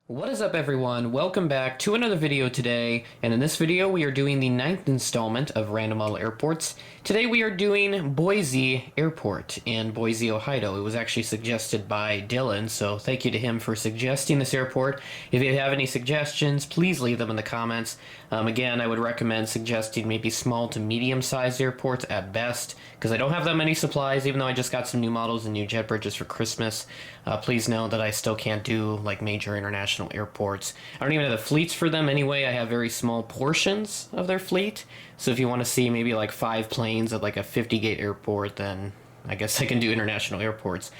What is up, everyone? Welcome back to another video today, and in this video we are doing the 9th installment of Random Model Airports. Today we are doing Boise Airport in Boise, Ohio. It was actually suggested by Dylan, so thank you to him for suggesting this airport. If you have any suggestions, please leave them in the comments. Again, I would recommend suggesting maybe small to medium-sized airports at best, because I don't have that many supplies, even though I just got some new models and new jet bridges for Christmas. Please know that I still can't do like major international airports. I don't even have the fleets for them anyway. I have very small portions of their fleet. So if you want to see maybe like 5 planes at like a 50-gate airport, then I guess I can do international airports.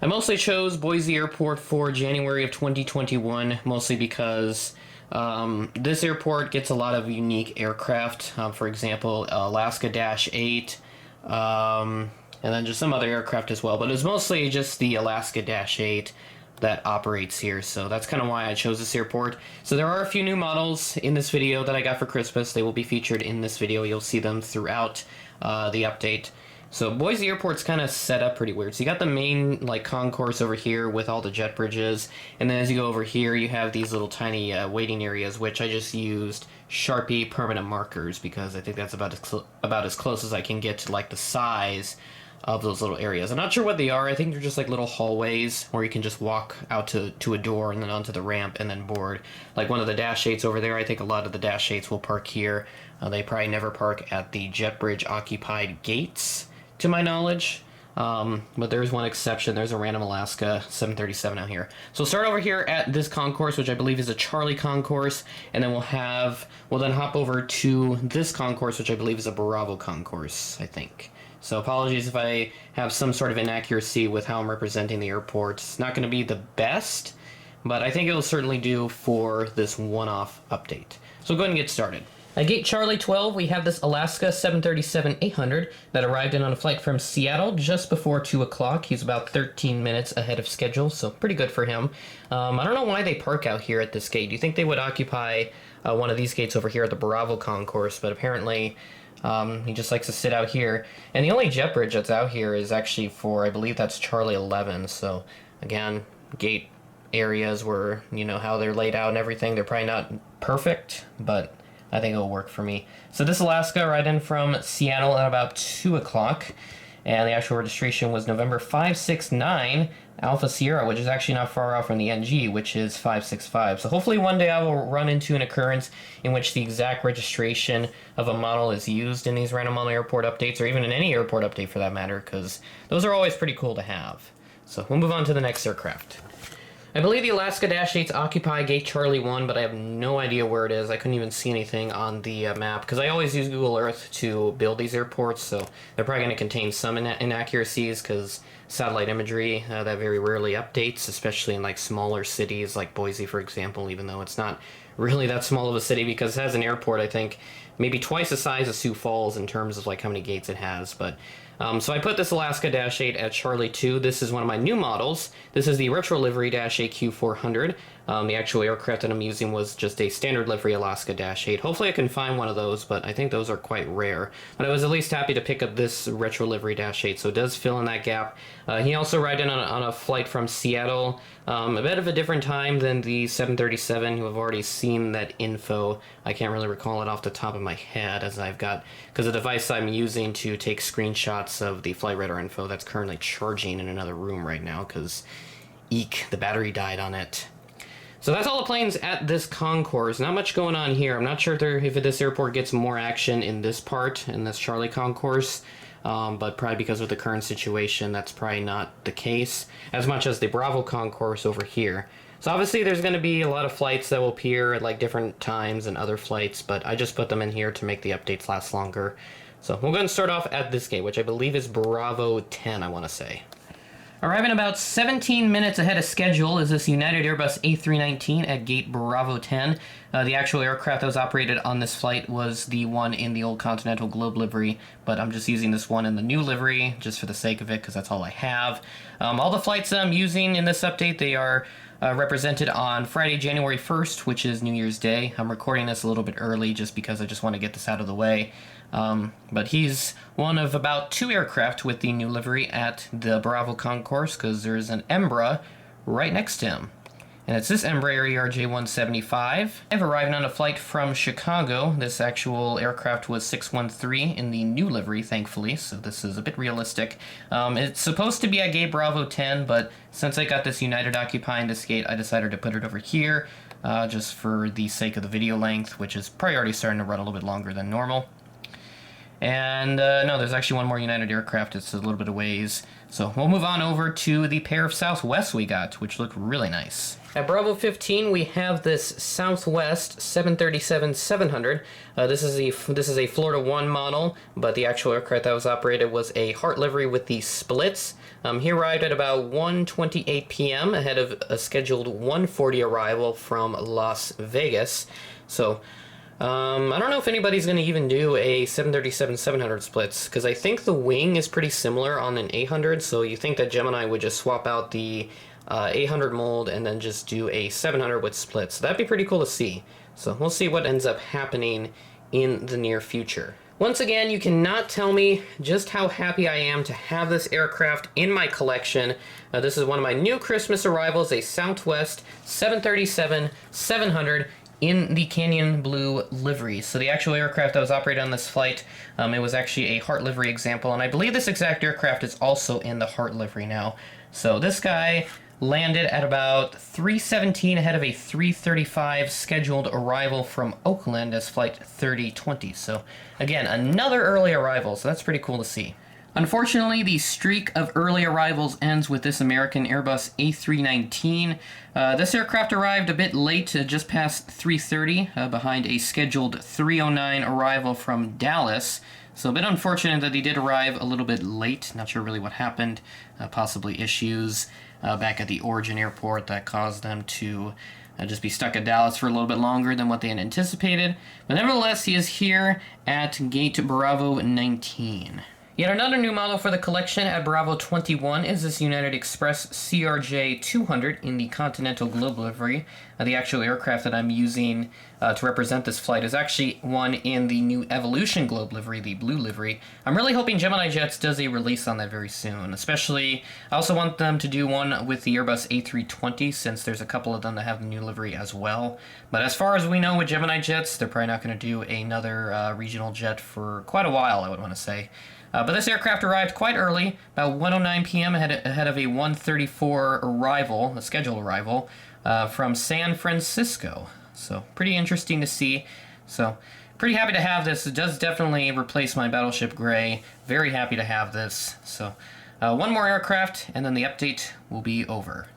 I mostly chose Boise Airport for January of 2021, mostly because this airport gets a lot of unique aircraft. For example, Alaska Dash 8, and then just some other aircraft as well. But it was mostly just the Alaska Dash 8 that operates here, so that's kind of why I chose this airport. So there are a few new models in this video that I got for Christmas. They will be featured in this video. You'll see them throughout the update. So Boise Airport's kind of set up pretty weird. So you got the main like concourse over here with all the jet bridges, and then as you go over here you have these little tiny waiting areas, which I just used Sharpie permanent markers because I think that's about as close as I can get to like the size of those little areas. I'm not sure what they are. I think they're just like little hallways where you can just walk out to a door and then onto the ramp and then board. Like one of the Dash 8s over there, I think a lot of the Dash 8s will park here. They probably never park at the jet bridge occupied gates, to my knowledge. But there's one exception. There's a random Alaska 737 out here. So we'll start over here at this concourse, which I believe is a Charlie concourse, and then we'll then hop over to this concourse, which I believe is a Bravo concourse, I think. So apologies if I have some sort of inaccuracy with how I'm representing the airport. It's not going to be the best, but I think it will certainly do for this one-off update. So go ahead and get started. At Gate Charlie 12, we have this Alaska 737-800 that arrived in on a flight from Seattle just before 2 o'clock. He's about 13 minutes ahead of schedule, so pretty good for him. I don't know why they park out here at this gate. You'd think they would occupy one of these gates over here at the Bravo concourse, but apparently he just likes to sit out here. And the only jet bridge that's out here is actually for, I believe that's Charlie 11. So again, gate areas where, you know, how they're laid out and everything, they're probably not perfect, but I think it'll work for me. So this Alaska right in from Seattle at about 2 o'clock. And the actual registration was November 569 Alpha Sierra, which is actually not far off from the NG, which is 565. So hopefully one day I will run into an occurrence in which the exact registration of a model is used in these random model airport updates, or even in any airport update for that matter, because those are always pretty cool to have. So we'll move on to the next aircraft. I believe the Alaska Dash 8s occupy Gate Charlie 1, but I have no idea where it is. I couldn't even see anything on the map, because I always use Google Earth to build these airports, so they're probably going to contain some inaccuracies, because satellite imagery, that very rarely updates, especially in like smaller cities like Boise, for example, even though it's not really that small of a city, because it has an airport, I think, maybe twice the size of Sioux Falls in terms of like how many gates it has, but so I put this Alaska Dash 8 at Charlie 2. This is one of my new models. This is the retro livery Dash 8 Q400. The actual aircraft that I'm using was just a standard livery Alaska Dash 8. Hopefully I can find one of those, but I think those are quite rare. But I was at least happy to pick up this retro livery Dash 8, so it does fill in that gap. He also arrived in on a flight from Seattle, a bit of a different time than the 737. You have already seen that info. I can't really recall it off the top of my head, as I've got, because the device I'm using to take screenshots of the flight radar info that's currently charging in another room right now, because eek, the battery died on it. So that's all the planes at this concourse. Not much going on here. I'm not sure if this airport gets more action in this part, in this Charlie concourse, but probably because of the current situation, that's probably not the case, as much as the Bravo concourse over here. So obviously there's going to be a lot of flights that will appear at like different times and other flights, but I just put them in here to make the updates last longer. So we're going to start off at this gate, which I believe is Bravo 10, I want to say. Arriving about 17 minutes ahead of schedule is this United Airbus A319 at gate Bravo 10. The actual aircraft that was operated on this flight was the one in the old Continental Globe livery, but I'm just using this one in the new livery just for the sake of it, because that's all I have. All the flights I'm using in this update, they are represented on Friday, January 1st, which is New Year's Day. I'm recording this a little bit early just because I just want to get this out of the way. But he's one of about 2 aircraft with the new livery at the Bravo concourse, because there's an Embra right next to him. and it's this Embraer ERJ-175. I've arrived on a flight from Chicago. This actual aircraft was 613 in the new livery, thankfully, so this is a bit realistic. It's supposed to be at gate Bravo 10, but since I got this United occupying this gate, I decided to put it over here, just for the sake of the video length, which is probably already starting to run a little bit longer than normal. And no, there's actually one more United aircraft. It's a little bit of ways. So we'll move on over to the pair of Southwest we got, which look really nice. At Bravo 15, we have this Southwest 737-700. This is a Florida 1 model, but the actual aircraft that was operated was a Heart livery with the splits. He arrived at about 1:28 p.m. ahead of a scheduled 1:40 arrival from Las Vegas. So I don't know if anybody's going to even do a 737-700 splits, because I think the wing is pretty similar on an 800, so you think that Gemini would just swap out the 800 mold and then just do a 700 with splits. So that'd be pretty cool to see. So we'll see what ends up happening in the near future. Once again, you cannot tell me just how happy I am to have this aircraft in my collection. This is one of my new Christmas arrivals, a Southwest 737-700 in the Canyon Blue livery. So the actual aircraft that was operated on this flight, it was actually a Heart livery example, and I believe this exact aircraft is also in the Heart livery now. So this guy landed at about 3:17 ahead of a 3:35 scheduled arrival from Oakland as flight 3020. So again, another early arrival, so that's pretty cool to see. Unfortunately, the streak of early arrivals ends with this American Airbus A319. This aircraft arrived a bit late, just past 3:30, behind a scheduled 3:09 arrival from Dallas. So a bit unfortunate that he did arrive a little bit late. Not sure really what happened. Possibly issues back at the origin airport that caused them to just be stuck at Dallas for a little bit longer than what they had anticipated. But nevertheless, he is here at gate Bravo 19. Yet another new model for the collection at Bravo 21 is this United Express CRJ-200 in the Continental Globe livery. The actual aircraft that I'm using to represent this flight is actually one in the new Evolution Globe livery, the blue livery. I'm really hoping Gemini Jets does a release on that very soon. Especially, I also want them to do one with the Airbus A320, since there's a couple of them that have the new livery as well. But as far as we know with Gemini Jets, they're probably not going to do another regional jet for quite a while, I would want to say. But this aircraft arrived quite early, about 1:09 p.m. ahead of a 1:34 arrival, a scheduled arrival, from San Francisco. So pretty interesting to see. So pretty happy to have this. It does definitely replace my Battleship Gray. Very happy to have this. So one more aircraft, and then the update will be over.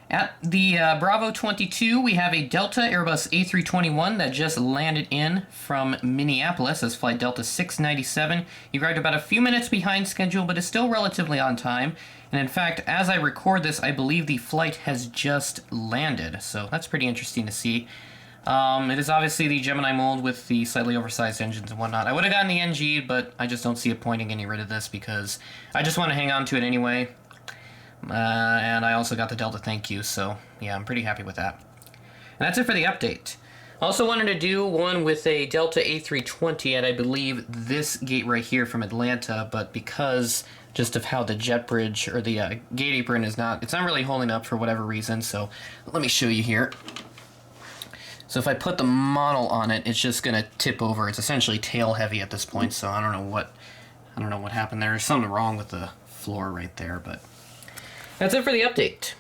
At the Bravo 22, we have a Delta Airbus A321 that just landed in from Minneapolis as flight Delta 697. He arrived about a few minutes behind schedule, but is still relatively on time. And in fact, as I record this, I believe the flight has just landed. So that's pretty interesting to see. It is obviously the Gemini mold with the slightly oversized engines and whatnot. I would have gotten the NG, but I just don't see a point in getting rid of this because I just want to hang on to it anyway. And I also got the Delta thank you, so yeah, I'm pretty happy with that. And that's it for the update. I also wanted to do one with a Delta A320 at, I believe, this gate right here from Atlanta, but because just of how the jet bridge, or the gate apron it's not really holding up for whatever reason, so let me show you here. So if I put the model on it, it's just going to tip over. It's essentially tail heavy at this point, so I don't know what happened there. There's something wrong with the floor right there, but that's it for the update.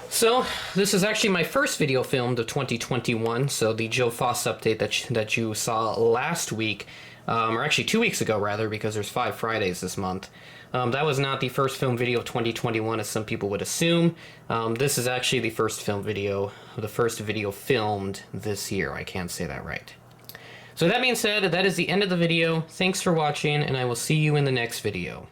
So, this is actually my first video filmed of 2021, so the Joe Foss update that you saw last week, or actually 2 weeks ago rather, because there's 5 Fridays this month. That was not the first film video of 2021, as some people would assume. This is actually the first video filmed this year. I can't say that right. So that being said, that is the end of the video. Thanks for watching, and I will see you in the next video.